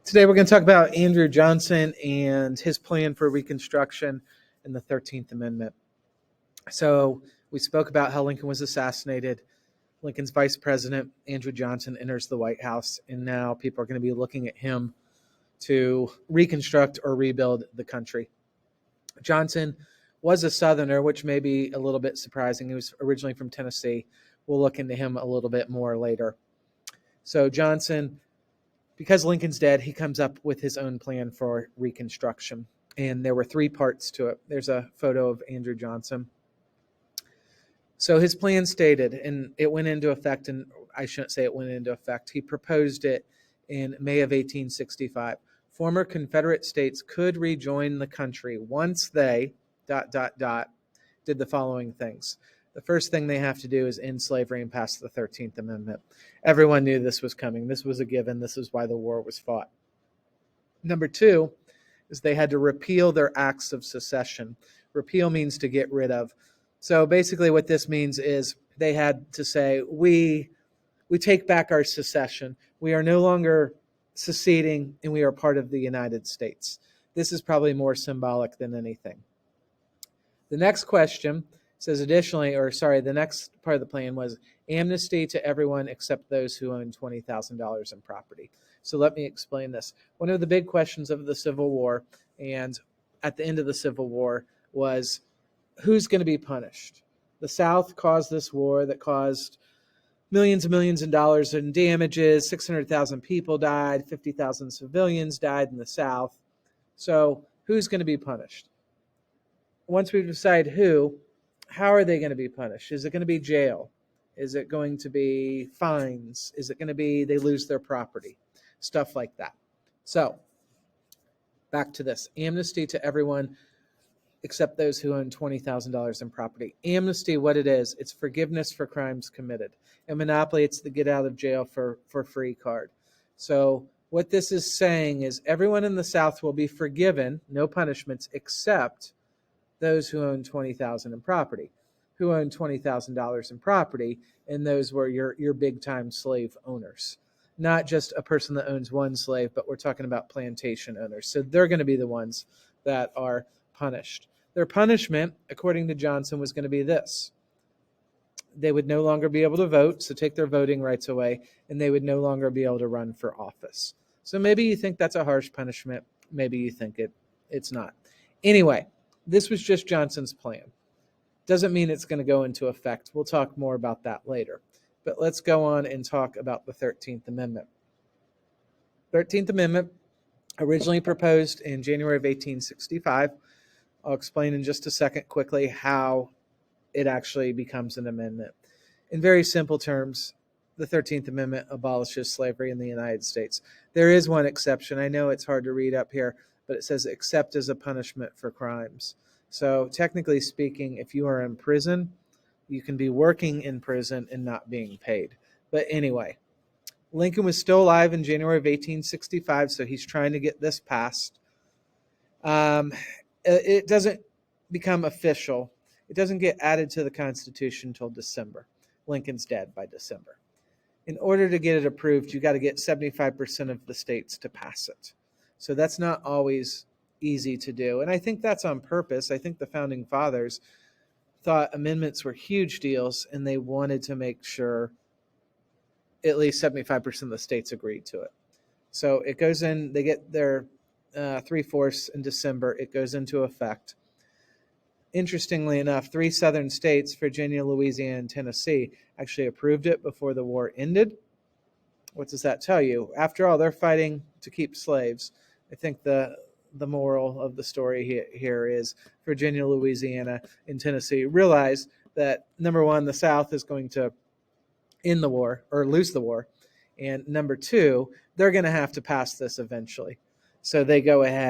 Today we're going to talk about Andrew Johnson and his plan for Reconstruction and the 13th Amendment. So we spoke about how Lincoln was assassinated. Lincoln's vice president, Andrew Johnson, enters the White House, and now people are going to be looking at him to reconstruct or rebuild the country. Johnson was a Southerner, which may be a little bit surprising. He was originally from Tennessee. We'll look into him a little bit more later. So Johnson, because Lincoln's dead, he comes up with his own plan for Reconstruction. And there were three parts to it. There's a photo of Andrew Johnson. So his plan stated, and it went into effect, and I shouldn't say it went into effect. He proposed it in May of 1865. Former Confederate states could rejoin the country once they, did the following things. The first thing they have to do is end slavery and pass the 13th Amendment. Everyone knew this was coming. This was a given. This is why the war was fought. Number two is they had to repeal their acts of secession. Repeal means to get rid of. So basically what this means is they had to say, we take back our secession. We are no longer seceding, and we are part of the United States. This is probably more symbolic than anything. The next question says the next part of the plan was amnesty to everyone except those who own $20,000 in property. So let me explain this. One of the big questions of the Civil War and at the end of the Civil War was who's going to be punished? The South caused this war that caused millions and millions of dollars in damages. 600,000 people died. 50,000 civilians died in the South. So who's going to be punished? Once we decide who, how are they going to be punished? Is it going to be jail? Is it going to be fines? Is it going to be they lose their property? Stuff like that. So back to this. Amnesty to everyone except those who own $20,000 in property. Amnesty, what it is, it's forgiveness for crimes committed. And monopoly, it's the get out of jail for free card. So what this is saying is everyone in the South will be forgiven, no punishments, except those who own $20,000 in property, who own $20,000 in property, and those were your big-time slave owners. Not just a person that owns one slave, but we're talking about plantation owners. So they're going to be the ones that are punished. Their punishment, according to Johnson, was going to be this. They would no longer be able to vote, so take their voting rights away, and they would no longer be able to run for office. So maybe you think that's a harsh punishment. Maybe you think it's not. Anyway, this was just Johnson's plan. Doesn't mean it's going to go into effect. We'll talk more about that later. But let's go on and talk about the 13th Amendment. 13th Amendment, originally proposed in January of 1865. I'll explain in just a second quickly how it actually becomes an amendment. In very simple terms, the 13th Amendment abolishes slavery in the United States. There is one exception. I know it's hard to read up here, but it says except as a punishment for crimes. So technically speaking, if you are in prison, you can be working in prison and not being paid. But anyway, Lincoln was still alive in January of 1865, so he's trying to get this passed. It doesn't become official. It doesn't get added to the Constitution until December. Lincoln's dead by December. In order to get it approved, you got to get 75% of the states to pass it. So that's not always easy to do. And I think that's on purpose. I think the founding fathers thought amendments were huge deals, and they wanted to make sure at least 75% of the states agreed to it. So it goes in, they get their 3/4 in December. It goes into effect. Interestingly enough, 3 southern states, Virginia, Louisiana, and Tennessee, actually approved it before the war ended. What does that tell you? After all, they're fighting to keep slaves. I think the moral of the story here is Virginia, Louisiana, and Tennessee realize that, number one, the South is going to end the war or lose the war. And number two, they're going to have to pass this eventually. So they go ahead